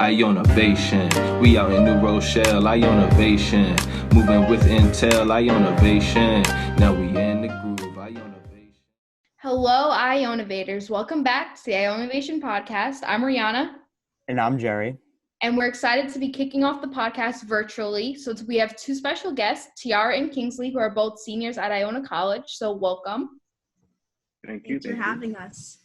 Ionavation. We out in New Rochelle, Ionavation. Moving with Intel, Ionavation. Now we in the groove, Ionavation. Hello, Ionavators. Welcome back to the Ionavation podcast. I'm Rihanna. And I'm Jerry. And we're excited to be kicking off the podcast virtually. So we have two special guests, Tiara and Kingsley, who are both seniors at Iona College. So welcome. Thank you for having us.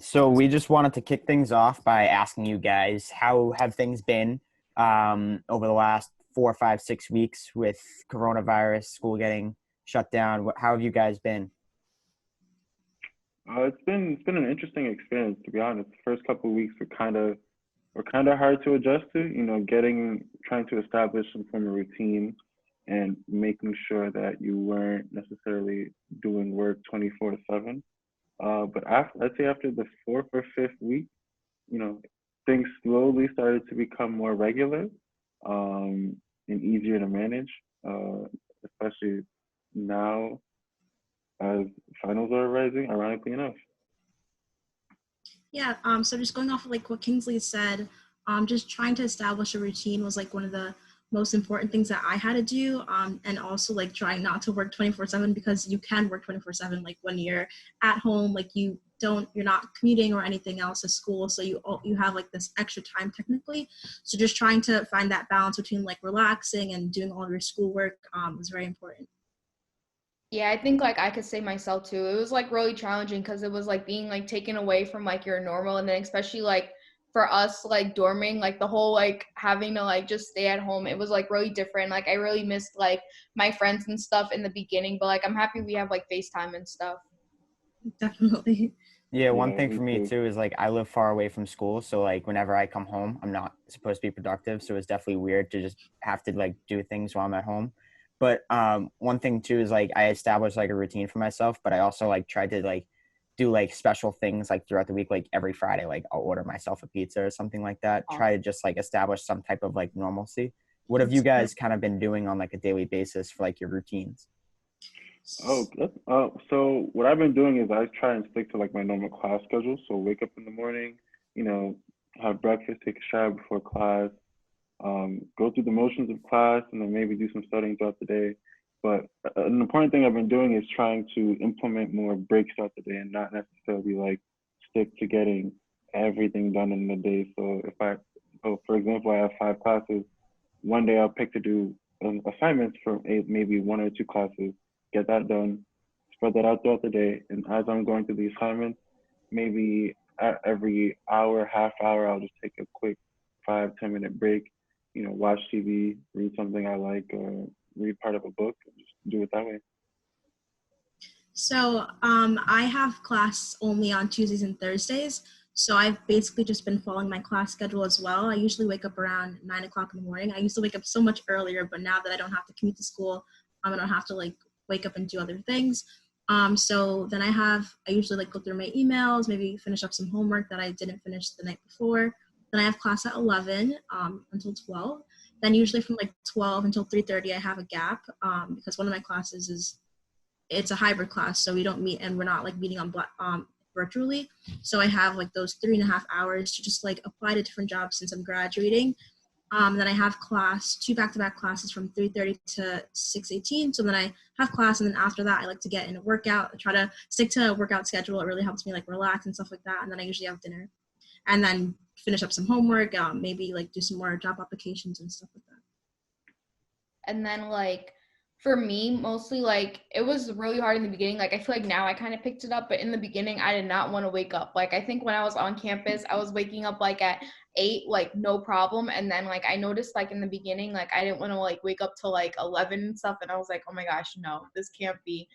So we just wanted to kick things off by asking you guys, how have things been over the last 4, 5, 6 weeks with coronavirus, school getting shut down? How have you guys been? It's been an interesting experience, to be honest. The first couple of weeks were kind of hard to adjust to. Trying to establish some form of routine and making sure that you weren't necessarily doing work 24/7. But I'd say after the 4th or 5th week, things slowly started to become more regular and easier to manage, especially now as finals are rising, ironically enough. Yeah, so just going off of like what Kingsley said, just trying to establish a routine was like one of the most important things that I had to do, and also like trying not to work 24/7, because you can work 24/7 like when you're at home, like you're not commuting or anything else at school, so you have like this extra time technically. So just trying to find that balance between like relaxing and doing all of your schoolwork was very important. Yeah, I think like I could say myself too. It was like really challenging because it was like being like taken away from like your normal, and then especially like for us like dorming, like the whole like having to like just stay at home, it was like really different. Like I really missed like my friends and stuff in the beginning, but like I'm happy we have like FaceTime and stuff. Definitely. Yeah, one thing for me too is like I live far away from school, so like whenever I come home, I'm not supposed to be productive, so it's definitely weird to just have to like do things while I'm at home. But one thing too is like I established like a routine for myself, but I also like tried to like do like special things like throughout the week, like every Friday, like I'll order myself a pizza or something like that. Try to just like establish some type of like normalcy. What have you guys kind of been doing on like a daily basis for like your routines? So what I've been doing is I try and stick to like my normal class schedule. So wake up in the morning, have breakfast, take a shower before class, go through the motions of class, and then maybe do some studying throughout the day. But an important thing I've been doing is trying to implement more breaks throughout the day and not necessarily like stick to getting everything done in the day. So for example, I have 5 classes. One day I'll pick to do assignments for maybe 1 or 2 classes, get that done, spread that out throughout the day. And as I'm going through the assignments, maybe every hour, half hour, I'll just take a quick 5-10 minute break, watch TV, read something I like, or read part of a book, and just do it that way. So I have class only on Tuesdays and Thursdays. So I've basically just been following my class schedule as well. I usually wake up around 9 o'clock in the morning. I used to wake up so much earlier, but now that I don't have to commute to school, I don't have to like wake up and do other things. So then I usually like go through my emails, maybe finish up some homework that I didn't finish the night before. Then I have class at 11 until 12. Then usually from like 12 until 3:30, I have a gap because one of my classes it's a hybrid class, so we don't meet and we're not like meeting on virtually. So I have like those 3.5 hours to just like apply to different jobs since I'm graduating. Then I have 2 back-to-back classes from 3:30 to 6:18. So then I have class, and then after that, I like to get in a workout. I try to stick to a workout schedule. It really helps me like relax and stuff like that. And then I usually have dinner, and then finish up some homework. Maybe like do some more job applications and stuff like that. And then like for me, mostly like it was really hard in the beginning. Like I feel like now I kind of picked it up, but in the beginning I did not want to wake up. Like I think when I was on campus, I was waking up like at 8, like no problem. And then like I noticed like in the beginning, like I didn't want to like wake up till like 11 and stuff. And I was like, oh my gosh, no, this can't be.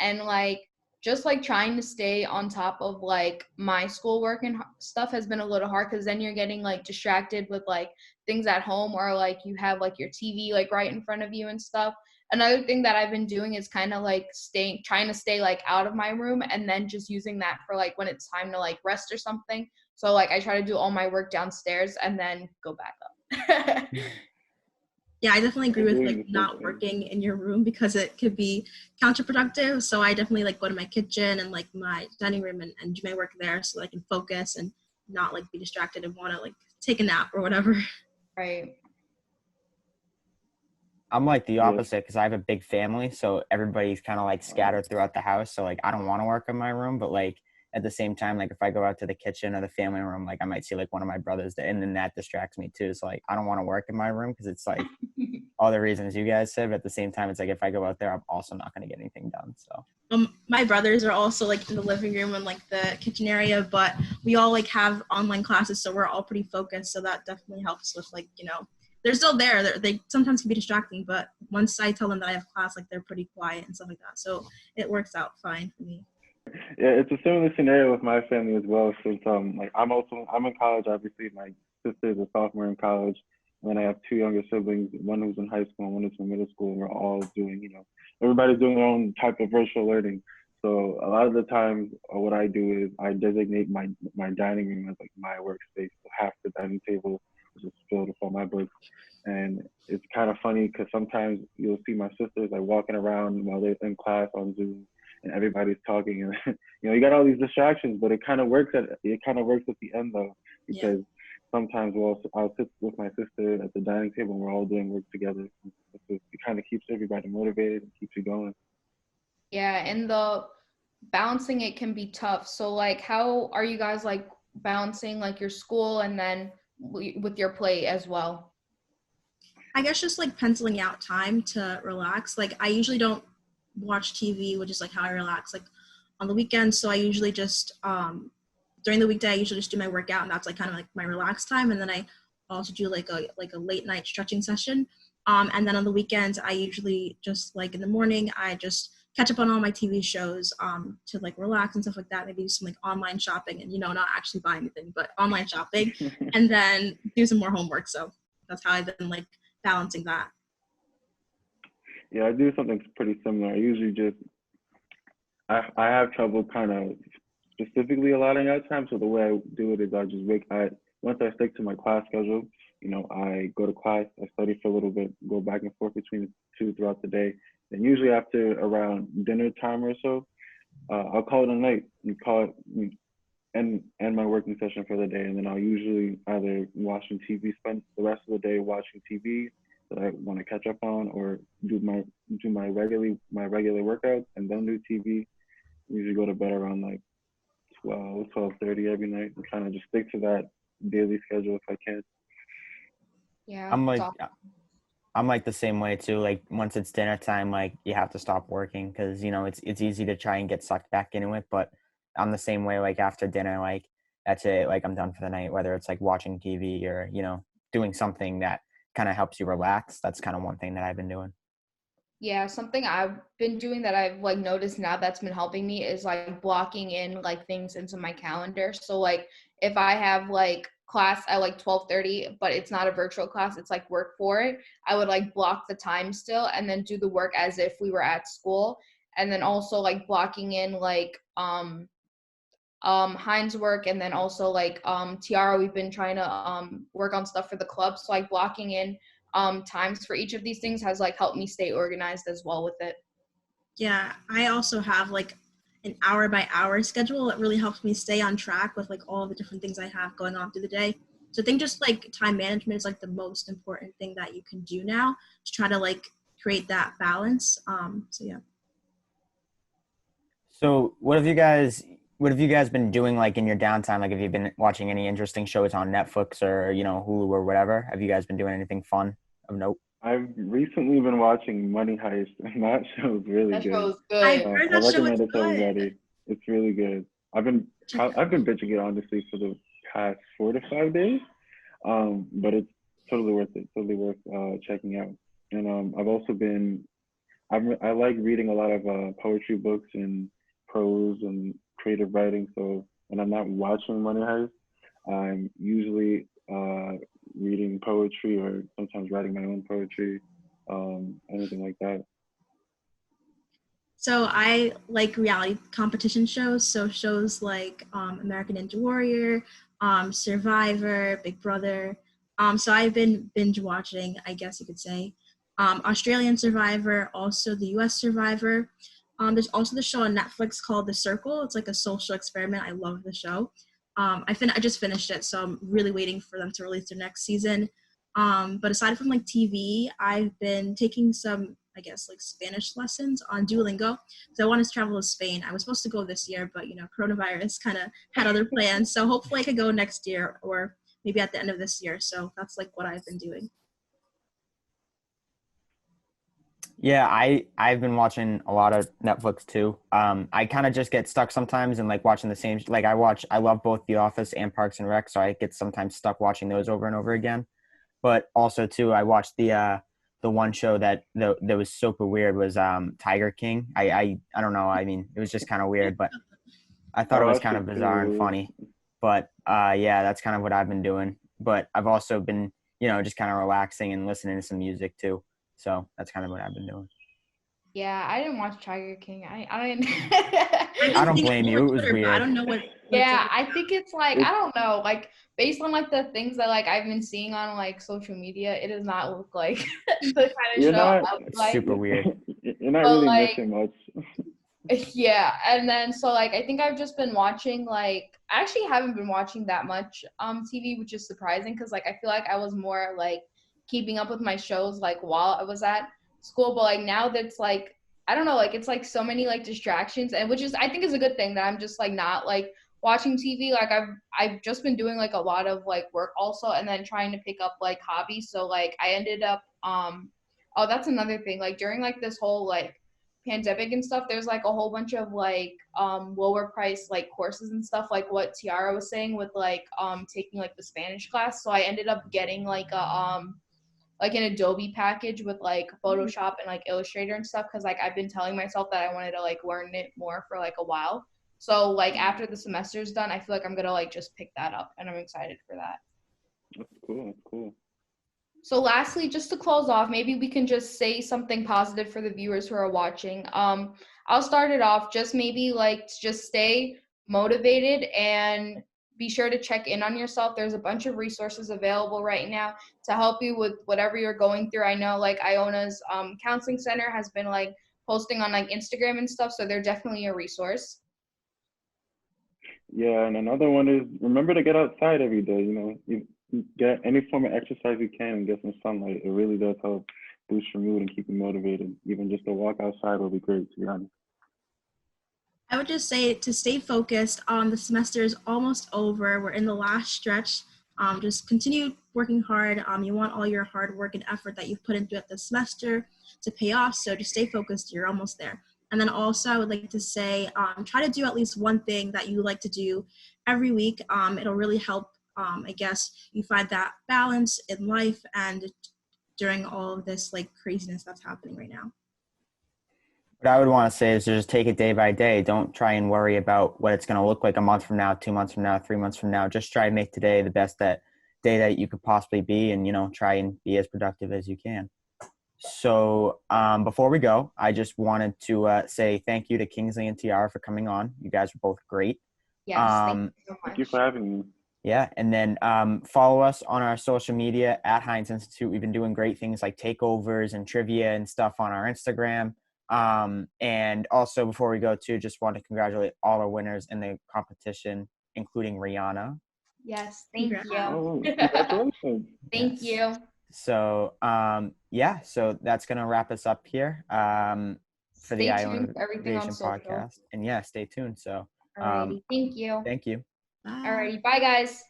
And like just like trying to stay on top of like my schoolwork and stuff has been a little hard, because then you're getting like distracted with like things at home, or like you have like your TV like right in front of you and stuff. Another thing that I've been doing is kind of like trying to stay like out of my room, and then just using that for like when it's time to like rest or something. So like I try to do all my work downstairs and then go back up. Yeah, I definitely agree with like not working in your room because it could be counterproductive. So I definitely like go to my kitchen and like my dining room and do my work there so that I can focus and not like be distracted and want to like take a nap or whatever. Right. I'm like the Yeah. opposite because I have a big family, so everybody's kind of like scattered throughout the house. So like I don't want to work in my room, but like at the same time, like if I go out to the kitchen or the family room, like I might see like one of my brothers there, and then that distracts me too. So like I don't want to work in my room because it's like all the reasons you guys said, but at the same time, it's like if I go out there, I'm also not going to get anything done. So My brothers are also like in the living room and like the kitchen area, but we all like have online classes, so we're all pretty focused. So that definitely helps with like, you know, they're still there. They sometimes can be distracting, but once I tell them that I have class, like they're pretty quiet and stuff like that. So it works out fine for me. Yeah, it's a similar scenario with my family as well. Since like I'm in college. Obviously, my sister is a sophomore in college, and then I have two younger siblings. One who's in high school, and one who's in middle school. And we're all doing, everybody's doing their own type of virtual learning. So a lot of the times, what I do is I designate my dining room as like my workspace. So half the dining table is just filled with all my books. And it's kind of funny because sometimes you'll see my sisters like walking around while they're in class on Zoom, and everybody's talking, and you got all these distractions, but it kind of works at the end though, because sometimes I'll sit with my sister at the dining table and we're all doing work together. It kind of keeps everybody motivated and keeps you going. Yeah, and the balancing it can be tough. So like how are you guys like balancing like your school and then with your play as well? I guess just like penciling out time to relax. Like I usually don't watch TV, which is like how I relax like on the weekends. So I usually just during the weekday I usually just do my workout, and that's like kind of like my relaxed time. And then I also do like a late night stretching session. And then on the weekends I usually just like in the morning I just catch up on all my TV shows to like relax and stuff like that. Maybe do some like online shopping and not actually buy anything, but online shopping, and then do some more homework. So that's how I've been like balancing that. Yeah, I do something pretty similar. I usually I have trouble kind of specifically allotting out time. So the way I do it is once I stick to my class schedule, I go to class, I study for a little bit, go back and forth between the two throughout the day. Then usually after around dinner time or so, I'll call it a night and end my working session for the day. And then I'll usually either spend the rest of the day watching TV that I want to catch up on, or do my regular workouts and then do TV. Usually go to bed around like 12:30 every night, and kind of just stick to that daily schedule if I can. Yeah. I'm like the same way too. Like once it's dinner time, like you have to stop working because it's easy to try and get sucked back into it. But I'm the same way. Like after dinner, like that's it. Like I'm done for the night. Whether it's like watching TV or doing something that kind of helps you relax. That's kind of one thing that I've been doing. Yeah, something I've been doing that I've like noticed now that's been helping me is like blocking in like things into my calendar. So like if I have like class at like 12:30, but it's not a virtual class, it's like work for it, I would like block the time still and then do the work as if we were at school. And then also like blocking in like Heinz work, and then also like Tiara, we've been trying to work on stuff for the club. So like blocking in times for each of these things has like helped me stay organized as well with it. Yeah, I also have like an hour by hour schedule. It really helps me stay on track with like all the different things I have going on through the day. So I think just like time management is like the most important thing that you can do now to try to like create that balance. So yeah. So what have you guys been doing like in your downtime? Like have you been watching any interesting shows on Netflix or Hulu or whatever? Have you guys been doing anything fun of note? I've recently been watching Money Heist, and that show's really That good. show's good. I heard that I show recommend is it to everybody. It's really good. I've been bitching it honestly for the past 4 to 5 days, but it's totally worth it. Totally worth checking out. And I've also been I like reading a lot of poetry books and prose and creative writing. So when I'm not watching Money Heist, I'm usually reading poetry or sometimes writing my own poetry, anything like that. So I like reality competition shows. So shows like American Ninja Warrior, Survivor, Big Brother. So I've been binge watching, I guess you could say, Australian Survivor, also the US Survivor. There's also the show on Netflix called The Circle. It's like a social experiment. I love the show. I just finished it, so I'm really waiting for them to release their next season. But aside from like TV, I've been taking some, I guess, like Spanish lessons on Duolingo. So I wanted to travel to Spain. I was supposed to go this year, but coronavirus kind of had other plans. So hopefully I could go next year or maybe at the end of this year. So that's like what I've been doing. Yeah, I've been watching a lot of Netflix too. I kind of just get stuck sometimes and like watching the same. Like I love both The Office and Parks and Rec, so I get sometimes stuck watching those over and over again. But also too, I watched the one show that was super weird was Tiger King. I don't know. I mean, it was just kind of weird, but I thought it was kind of bizarre and funny. But yeah, that's kind of what I've been doing. But I've also been just kind of relaxing and listening to some music too. So that's kind of what I've been doing. Yeah, I didn't watch Tiger King. I didn't. I don't blame you. It was weird. I don't know what. Yeah, I think it's like, I don't know, like based on like the things that like I've been seeing on like social media, it does not look like the kind of show I would like. Super weird. You're not really missing much. Yeah, and then so like I think I've just been watching like I actually haven't been watching that much TV, which is surprising because like I feel like I was more like keeping up with my shows like while I was at school, but like now that's like I don't know, like it's like so many like distractions, and which is I think is a good thing that I'm just like not like watching TV. Like I've just been doing like a lot of like work also, and then trying to pick up like hobbies. So like I ended up oh, that's another thing, like during like this whole like pandemic and stuff, there's like a whole bunch of like lower price like courses and stuff, like what Tiara was saying with like taking like the Spanish class. So I ended up getting like a like an Adobe package with like Photoshop and like Illustrator and stuff, because like I've been telling myself that I wanted to like learn it more for like a while. So like after the semester's done, I feel like I'm gonna like just pick that up, and I'm excited for that. That's cool. That's cool. So lastly, just to close off, maybe we can just say something positive for the viewers who are watching. I'll start it off. Just maybe like just stay motivated and be sure to check in on yourself. There's a bunch of resources available right now to help you with whatever you're going through. I know like Iona's counseling center has been like posting on like Instagram and stuff, so they're definitely a resource. Yeah, and another one is remember to get outside every day. You get any form of exercise you can and get some sunlight. It really does help boost your mood and keep you motivated. Even just a walk outside will be great, to be honest. I would just say to stay focused. The semester is almost over. We're in the last stretch. Just continue working hard. You want all your hard work and effort that you've put into it this semester to pay off. So just stay focused. You're almost there. And then also I would like to say, try to do at least one thing that you like to do every week. It'll really help, I guess, you find that balance in life and during all of this like craziness that's happening right now. What I would want to say is to just take it day by day. Don't try and worry about what it's going to look like a month from now, 2 months from now, 3 months from now. Just try and make today the best day that you could possibly be, and, try and be as productive as you can. So before we go, I just wanted to say thank you to Kingsley and Tiara for coming on. You guys were both great. Yes, thank you so much. Thank you for having me. Yeah, and then follow us on our social media at Heinz Institute. We've been doing great things like takeovers and trivia and stuff on our Instagram. And also before we go too, just want to congratulate all our winners in the competition, including Rihanna. Yes, thank you. Oh, congratulations. Thank you. So yeah, so that's gonna wrap us up here for the Ionavation podcast. And yeah, stay tuned. So alrighty, thank you. Thank you. Bye. Alrighty, bye guys.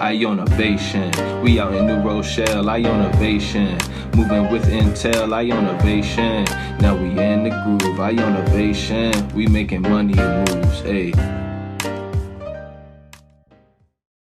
Ionavation, we out in New Rochelle. Ionavation, moving with intel. Ionavation, now we in the groove. Ionavation, we making money moves. Ayy.